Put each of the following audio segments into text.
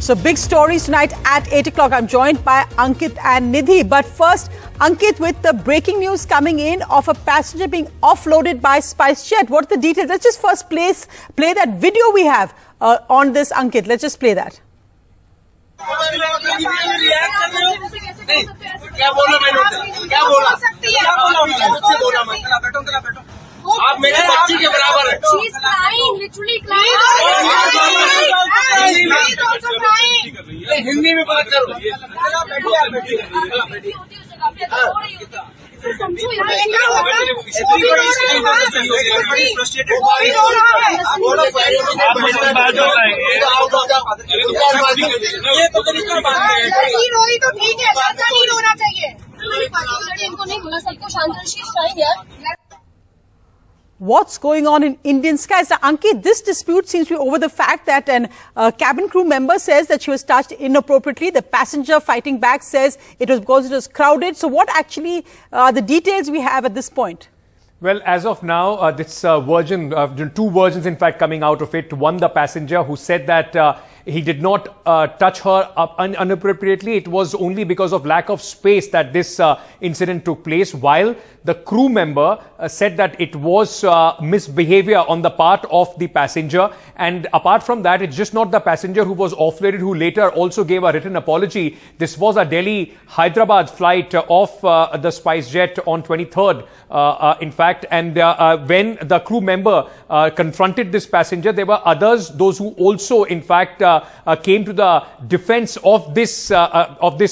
So big stories tonight at 8 o'clock. I'm joined by Ankit and Nidhi. But first, Ankit, with the breaking news coming in of a passenger being offloaded by SpiceJet. What are the details? Let's just first play that video we have on this, Ankit. Let's just play that. आप मेरे बच्ची के बराबर है। She is crying, literally crying. Hindi में बात करो। रोई तो ठीक है, नहीं रोना चाहिए। इनको नहीं बोला, सबको शांत रहो। She is crying, यार। What's going on in Indian skies? Now, Ankit, this dispute seems to be over the fact that an cabin crew member says that she was touched inappropriately. The passenger fighting back says it was because it was crowded. So what actually are the details we have at this point? Well, as of now, this version, two versions in fact coming out of it. One, the passenger who said that he did not touch her inappropriately. It was only because of lack of space that this incident took place, while the crew member said that it was misbehavior on the part of the passenger. And apart from that, it's just not the passenger who was offloaded, who later also gave a written apology. This was a Delhi-Hyderabad flight of the SpiceJet on 23rd, in fact. And when the crew member confronted this passenger, there were others, those who also, in fact, came to the defense of this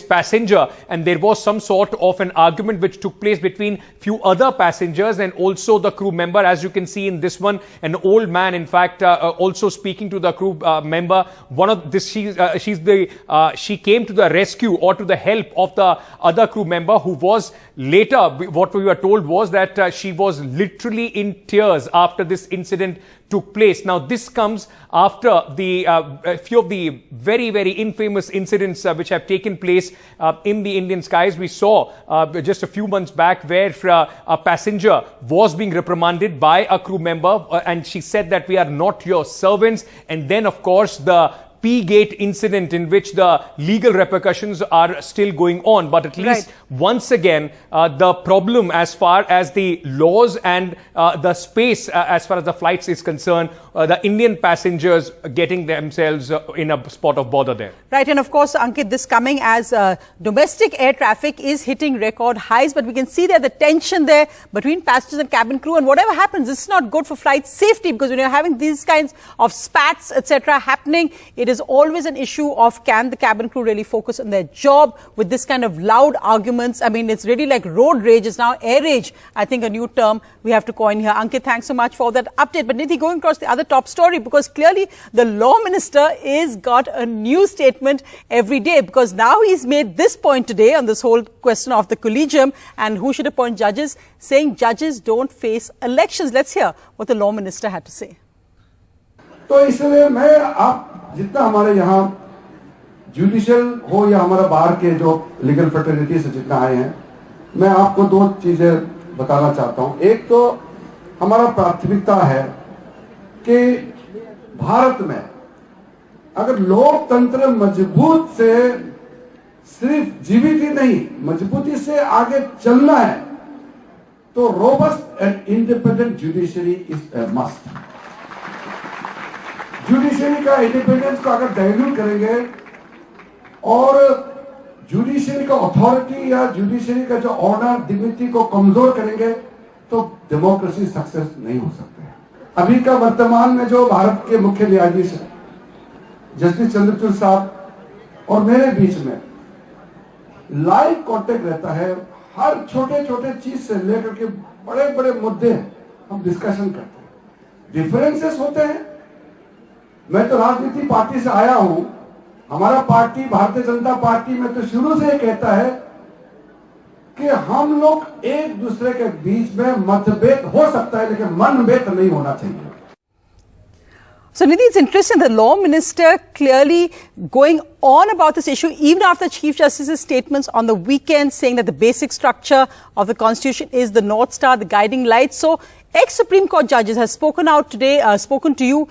passenger, and there was some sort of an argument which took place between few other passengers and also the crew member. As you can see in this one, an old man, in fact, also speaking to the crew member. One of this, she came to the rescue or to the help of the other crew member, who was later, what we were told was that she was literally in tears after this incident took place. Now, this comes after the few of the very, very infamous incidents which have taken place in the Indian skies. We saw just a few months back where a passenger was being reprimanded by a crew member, and she said that we are not your servants. And then, of course, the P-gate incident, in which the legal repercussions are still going on. But at least once again, the problem as far as the laws and the space as far as the flights is concerned, the Indian passengers getting themselves in a spot of bother there. Right. And of course, Ankit, this coming as domestic air traffic is hitting record highs, but we can see there the tension there between passengers and cabin crew. And whatever happens, this is not good for flight safety, because when you're having these kinds of spats, etc. happening, it is always an issue of, can the cabin crew really focus on their job with this kind of loud arguments? I mean, it's really like road rage. It's now air rage, I think, a new term we have to coin here. Ankit, thanks so much for that update. But Nidhi, going across the other top story, because clearly the law minister is got a new statement every day, because now he's made this point today on this whole question of the collegium and who should appoint judges, saying judges don't face elections. Let's hear what the law minister had to say. तो इसलिए मैं आप जितना हमारे यहाँ judicial हो या हमारा बाहर के जो लीगल फ्रेटर्निटी से जितना आए हैं, मैं आपको दो चीजें बताना चाहता हूँ. एक तो हमारा प्राथमिकता है कि भारत में अगर लोकतंत्र मजबूत से सिर्फ जीवित ही नहीं, मजबूती से आगे चलना है, तो robust and independent judiciary is a must. Judiciary का इंडिपेंडेंस को अगर डाइल्यूट करेंगे और जुडिशरी का अथॉरिटी या जुडिशरी का जो ऑर्डर डिग्निटी को कमजोर करेंगे, तो डेमोक्रेसी सक्सेस नहीं हो सकते. अभी का वर्तमान में जो भारत के मुख्य न्यायाधीश है, जस्टिस चंद्रचूड़ साहब और मेरे बीच में लाइव कांटेक्ट रहता है. हर छोटे छोटे चीज से लेकर के बड़े बड़े मुद्दे हम डिस्कशन करते हैं. डिफरेंसेस होते हैं. मैं तो राजनीति पार्टी से आया हूं. हमारा पार्टी भारतीय जनता पार्टी में तो शुरू से कहता है कि हम लोग एक दूसरे के बीच में मतभेद हो सकता है, लेकिन मनभेद नहीं होना चाहिए. So, Nidhi, it's interesting, the law minister clearly going on about this issue, even after Chief Justice's statements on the weekend, saying that the basic structure of the Constitution is the North Star, the guiding light. So, ex-Supreme Court judges have spoken out today, spoken to you.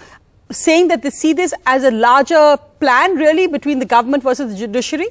saying that they see this as a larger plan really between the government versus the judiciary?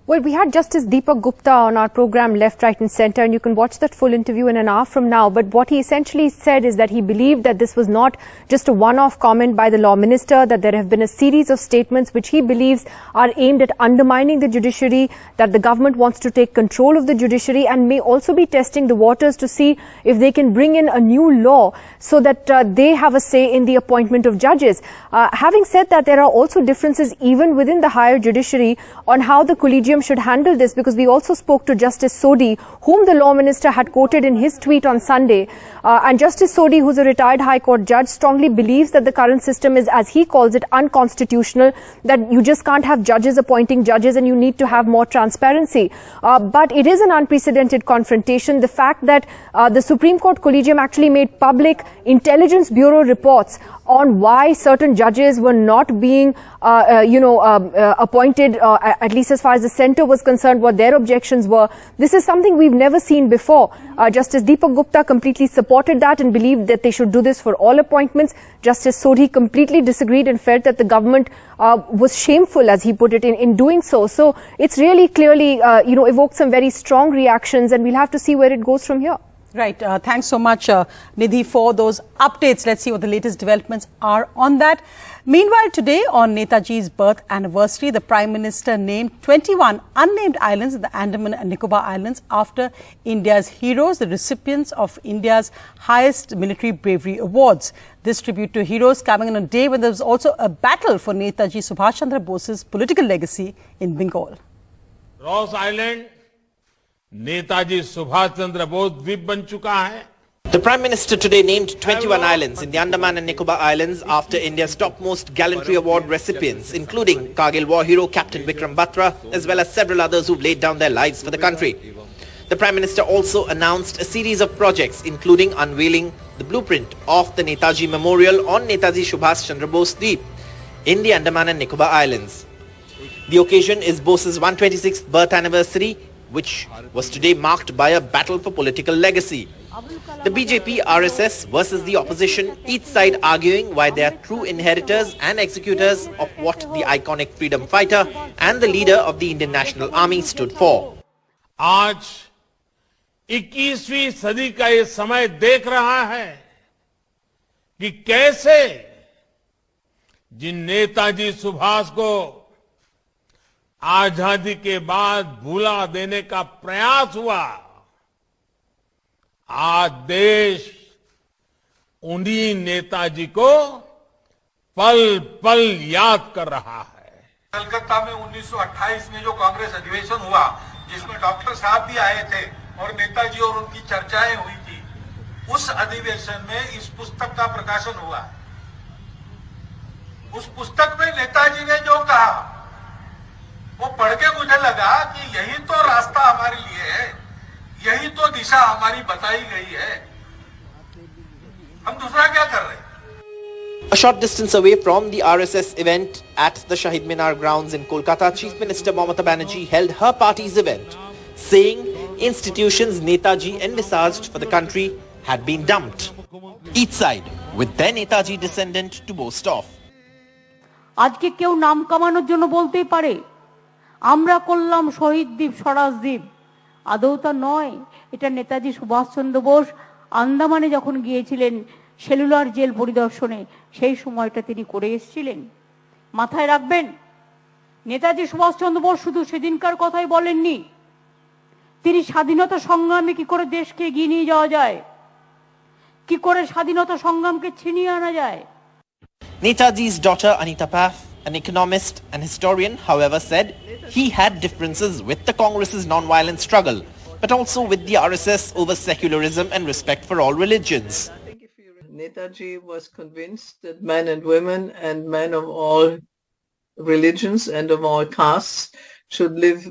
Well, we had Justice Deepak Gupta on our program Left, Right and Centre, and you can watch that full interview in an hour from now. But what he essentially said is that he believed that this was not just a one-off comment by the law minister, that there have been a series of statements which he believes are aimed at undermining the judiciary, that the government wants to take control of the judiciary and may also be testing the waters to see if they can bring in a new law so that they have a say in the appointment of judges. Having said that, there are also differences even within the higher judiciary on how the collegium should handle this, because we also spoke to Justice Sodhi, whom the law minister had quoted in his tweet on Sunday. And Justice Sodhi, who's a retired High Court judge, strongly believes that the current system is, as he calls it, unconstitutional, that you just can't have judges appointing judges and you need to have more transparency. But it is an unprecedented confrontation. The fact that the Supreme Court Collegium actually made public Intelligence Bureau reports on why certain judges were not being, appointed, at least as far as the centre was concerned, what their objections were. This is something we've never seen before. Justice Deepak Gupta completely supported that and believed that they should do this for all appointments. Justice Sodhi completely disagreed and felt that the government was shameful, as he put it, in doing so. So it's really clearly, evoked some very strong reactions, and we'll have to see where it goes from here. Right. Thanks so much, Nidhi, for those updates. Let's see what the latest developments are on that. Meanwhile, today on Netaji's birth anniversary, the Prime Minister named 21 unnamed islands in the Andaman and Nicobar Islands after India's heroes, the recipients of India's highest military bravery awards. This tribute to heroes coming on a day when there was also a battle for Netaji Subhash Chandra Bose's political legacy in Bengal. Ross Island Netaji Subhash Chandra Bose द्वीप बन चुका है. The Prime Minister today named 21 islands in the Andaman and Nicobar Islands after India's topmost gallantry award recipients, including Kargil war hero Captain Vikram Batra, as well as several others who've laid down their lives for the country. The Prime Minister also announced a series of projects, including unveiling the blueprint of the Netaji Memorial on Netaji Subhash Chandra Bose Dweep in the Andaman and Nicobar Islands. The occasion is Bose's 126th birth anniversary, which was today marked by a battle for political legacy. The BJP, RSS versus the opposition, each side arguing why they are true inheritors and executors of what the iconic freedom fighter and the leader of the Indian National Army stood for. आज 21वीं सदी का ये समय देख रहा है कि कैसे जिन नेताजी सुभाष को आजादी के बाद भुला देने का प्रयास हुआ, आज देश उन्हीं नेताजी को पल पल याद कर रहा है. कलकत्ता में 1928 में जो कांग्रेस अधिवेशन हुआ, जिसमें डॉक्टर साहब भी आए थे और नेताजी और उनकी चर्चाएं हुई थी, उस अधिवेशन में इस पुस्तक का प्रकाशन हुआ. उस पुस्तक में नेताजी ने जो कहा, वो पढ़ के मुझे लगा कि यही तो रास्ता हमारे लिए है, यही तो दिशा हमारी बताई गई है. हम दूसरा क्या कर रहे हैं? A short distance away from the RSS event at the Shahid Minar grounds in Kolkata, Chief Minister Mamata Banerjee held her party's event, saying institutions Netaji envisaged for the country had been dumped, each side with their Netaji descendant to boast of. আজকে কেউ নাম কামানোর জন্য বলতেই পারে আমরা করলাম শহীদ দ্বীপ স্বরাজ দ্বীপ, আদৌ তা নয়. এটা নেতাজি সুভাষচন্দ্র বোস আন্দামানে যখন গিয়েছিলেন সেলুলার জেল পরিদর্শনে, সেই সময়টা তিনি করে এসেছিলেন. মাথায় রাখবেন, নেতাজি সুভাষচন্দ্র বোস শুধু সেদিনকার কথাই বলেননি, তিনি স্বাধীনতা সংগ্রামে কি করে দেশকে এগিয়ে নিয়ে যাওয়া যায়, কি করে স্বাধীনতা সংগ্রামকে ছিনিয়ে আনা যায়. Netaji's daughter Anita Path, an economist and historian, however, said he had differences with the Congress's non-violent struggle, but also with the RSS over secularism and respect for all religions. Netaji was convinced that men and women and men of all religions and of all castes should live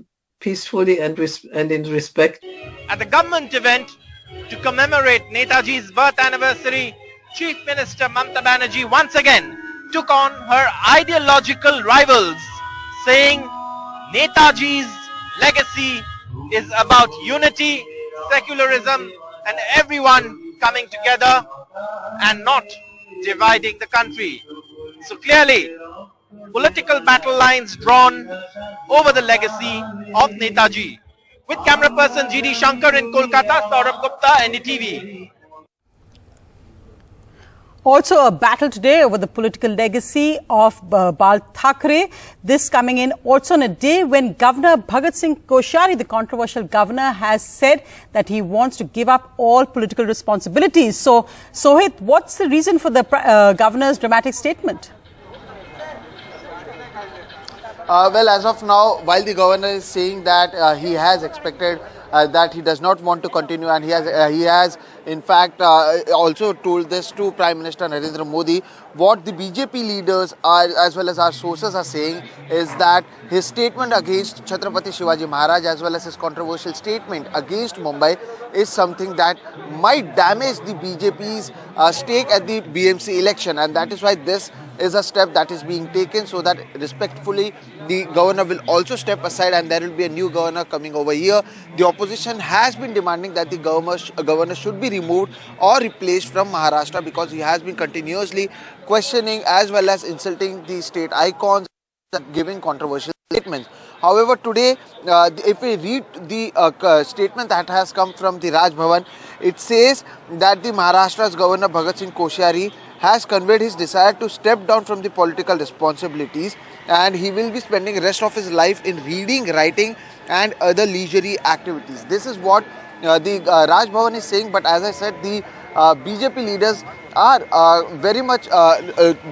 peacefully and in respect. At the government event to commemorate Netaji's birth anniversary, Chief Minister Mamata Banerjee once again took on her ideological rivals, saying Netaji's legacy is about unity, secularism and everyone coming together and not dividing the country. So clearly, political battle lines drawn over the legacy of Netaji. With camera person GD Shankar in Kolkata, Saurabh Gupta, NDTV. Also a battle today over the political legacy of Bal Thackeray. This coming in also on a day when Governor Bhagat Singh Koshari, the controversial governor, has said that he wants to give up all political responsibilities. So, Sohit, what's the reason for the governor's dramatic statement? Well, as of now, while the governor is saying that he has expected that he does not want to continue, and he has in fact also told this to Prime Minister Narendra Modi. What the BJP leaders are, as well as our sources are saying, is that his statement against Chhatrapati Shivaji Maharaj, as well as his controversial statement against Mumbai, is something that might damage the BJP's stake at the BMC election, and that is why this is a step that is being taken, so that respectfully the governor will also step aside and there will be a new governor coming over here. The opposition has been demanding that the governor should be removed or replaced from Maharashtra, because he has been continuously questioning as well as insulting the state icons, giving controversial statements. However, today, if we read the statement that has come from the Raj Bhavan, it says that the Maharashtra's Governor Bhagat Singh Koshari has conveyed his desire to step down from the political responsibilities, and he will be spending the rest of his life in reading, writing and other leisurely activities. This is what the Raj Bhavan is saying. But as I said, the BJP leaders are very much,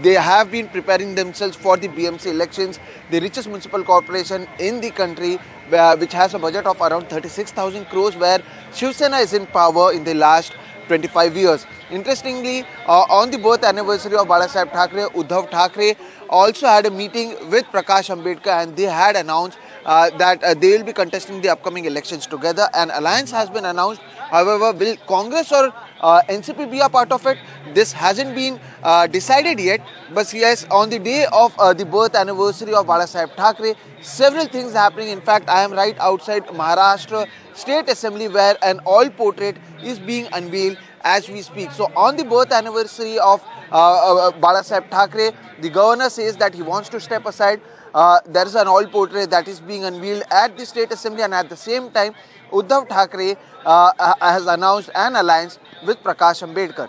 they have been preparing themselves for the BMC elections, the richest municipal corporation in the country, which has a budget of around 36,000 crores, where Shiv Sena is in power in the last 25 years. Interestingly, on the birth anniversary of Balasaheb Thackeray, Uddhav Thackeray also had a meeting with Prakash Ambedkar, and they had announced that they will be contesting the upcoming elections together. An alliance has been announced. However, will Congress or NCP be a part of it? This hasn't been decided yet. But yes, on the day of the birth anniversary of Balasaheb Thackeray, several things happening. In fact, I am right outside Maharashtra State Assembly, where an oil portrait is being unveiled as we speak. So on the birth anniversary of Balasaheb Thackeray, the governor says that he wants to step aside. There is an oil portrait that is being unveiled at the State Assembly, and at the same time, Uddhav Thackeray has announced an alliance with Prakash Ambedkar.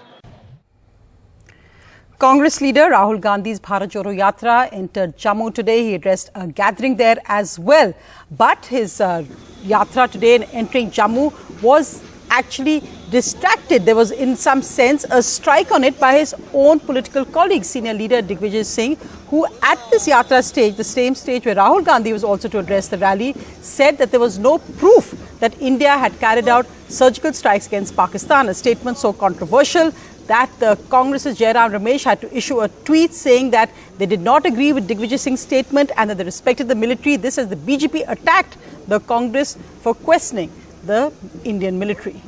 Congress leader Rahul Gandhi's Bharat Jodo Yatra entered Jammu today. He addressed a gathering there as well. But his Yatra today in entering Jammu was actually distracted. There was, in some sense, a strike on it by his own political colleague, senior leader Digvijaya Singh, who at this Yatra stage, the same stage where Rahul Gandhi was also to address the rally, said that there was no proof that India had carried out surgical strikes against Pakistan. A statement so controversial that the Congress's Jairam Ramesh had to issue a tweet saying that they did not agree with Digvijay Singh's statement and that they respected the military. This as the BJP attacked the Congress for questioning the Indian military.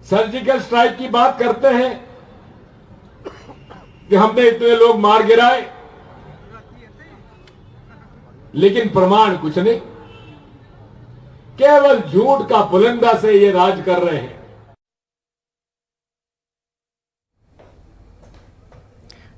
Surgical strike की बात करते हैं कि हमने इतने लोग मार गिराए, लेकिन प्रमाण कुछ नहीं, केवल झूठ का पुलिंदा से ये राज कर रहे हैं.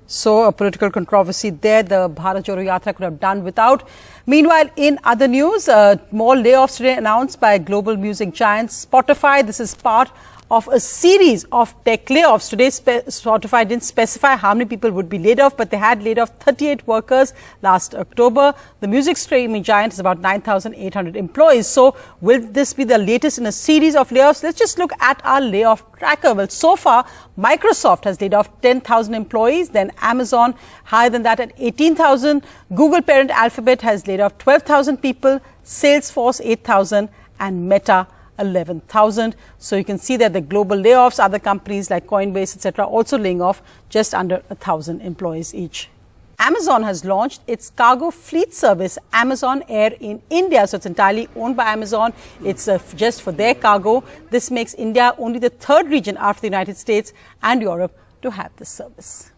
So a political controversy there, the Bharat Jodo Yatra could have done without. Meanwhile, in other news, more layoffs today announced by global music giant Spotify. This is part of a series of tech layoffs. Today, Spotify didn't specify how many people would be laid off, but they had laid off 38 workers last October. The music streaming giant has about 9,800 employees. So will this be the latest in a series of layoffs? Let's just look at our layoff tracker. Well, so far, Microsoft has laid off 10,000 employees, then Amazon higher than that at 18,000. Google parent Alphabet has laid off 12,000 people, Salesforce 8,000 and Meta 11,000. So you can see that the global layoffs, other companies like Coinbase, etc., also laying off just under 1,000 employees each. Amazon has launched its cargo fleet service, Amazon Air, in India. So it's entirely owned by Amazon. It's just for their cargo. This makes India only the third region after the United States and Europe to have this service.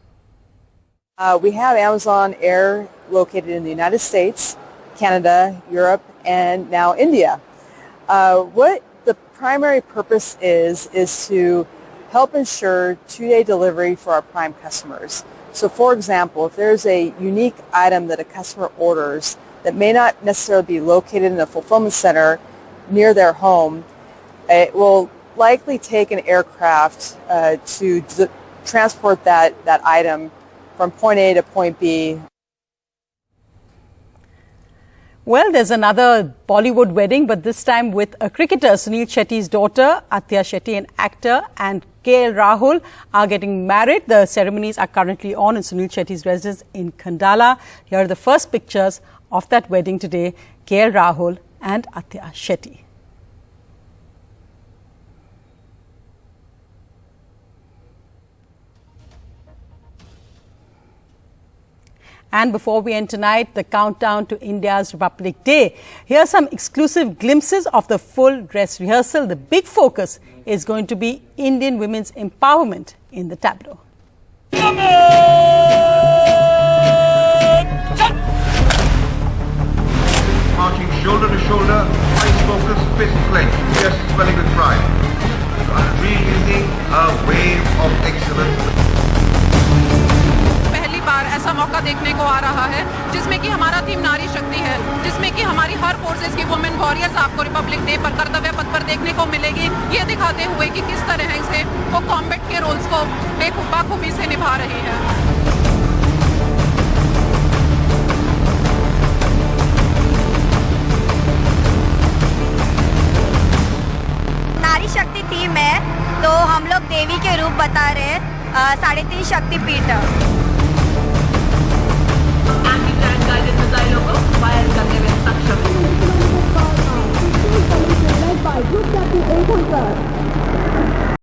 We have Amazon Air located in the United States, Canada, Europe, and now India. What the primary purpose is to help ensure two-day delivery for our Prime customers. So for example, if there's a unique item that a customer orders that may not necessarily be located in a fulfillment center near their home, it will likely take an aircraft to transport that item from point A to point B. Well, there's another Bollywood wedding, but this time with a cricketer. Sunil Shetty's daughter, Atya Shetty, an actor, and KL Rahul are getting married. The ceremonies are currently on in Sunil Shetty's residence in Khandala. Here are the first pictures of that wedding today, KL Rahul and Atya Shetty. And before we end tonight, the countdown to India's Republic Day. Here are some exclusive glimpses of the full dress rehearsal. The big focus is going to be Indian women's empowerment in the tableau. Marching shoulder to shoulder, eyes focused, fist clenched, chest swelling with pride. Unleashing a wave of excellence. बार ऐसा मौका देखने को आ रहा है जिसमें कि हमारा theme नारी शक्ति है, जिसमें कि हमारी हर फोर्सेस की वुमेन वॉरियर्स आपको रिपब्लिक डे पर कर्तव्य पथ पर देखने को मिलेगी, ये दिखाते हुए कि किस तरह से वो कॉम्बैट के रोल्स को बेखूबी से निभा रही है। नारी शक्ति थीम है तो हम लोग देवी के रूप बता रहे हैं, 3.5 शक्तिपीठ गाइडेड मिसाइलों को फायर करने में सक्षम है।